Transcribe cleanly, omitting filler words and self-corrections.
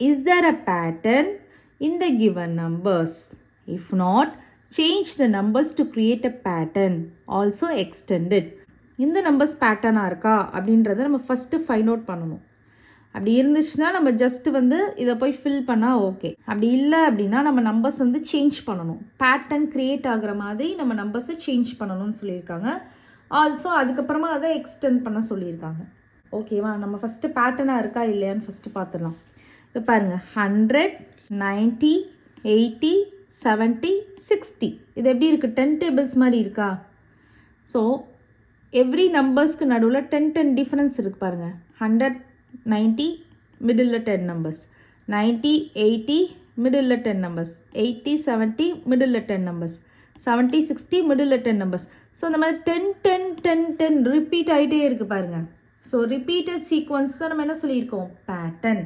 Is there a pattern in the given numbers? If not, change the numbers to create a pattern. Also extend it. இந்த numbers பேட்டர்னாக இருக்கா அப்படின்றத நம்ம first find out பண்ணணும். அப்படி இருந்துச்சுன்னா நம்ம ஜஸ்ட் வந்து இதை போய் ஃபில் பண்ணால் ஓகே. அப்படி இல்லை அப்படின்னா நம்ம நம்பர்ஸ் வந்து சேஞ்ச் பண்ணணும். பேட்டர்ன் க்ரியேட் ஆகிற மாதிரி நம்ம நம்பர்ஸை சேஞ்ச் பண்ணணும்னு சொல்லியிருக்காங்க. ஆல்சோ அதுக்கப்புறமா அதை எக்ஸ்டெண்ட் பண்ண சொல்லியிருக்காங்க. ஓகேவா, நம்ம ஃபஸ்ட்டு பேட்டர்னாக இருக்கா இல்லையான்னு ஃபஸ்ட்டு பார்த்துடலாம். இப்போ பாருங்கள், 100, 90, 80, 70, 60 இது எப்படி இருக்குது? 10 டேபிள்ஸ் மாதிரி இருக்கா? ஸோ எவ்ரி நம்பர்ஸ்க்கு நடுவில் 10 டிஃப்ரென்ஸ் இருக்குது பாருங்கள். 100, 90 middle 10 numbers, 90, 80 middle 10 numbers, 80, 70 middle 10 numbers, 70, 60 middle 10 numbers. So இந்த மாதிரி 10, 10, 10, 10 ரிப்பீட் ஆகிட்டே இருக்குது பாருங்கள். ஸோ ரிப்பீட்டட் சீக்வன்ஸ் தான் நம்ம என்ன சொல்லியிருக்கோம்? பேட்டர்ன்.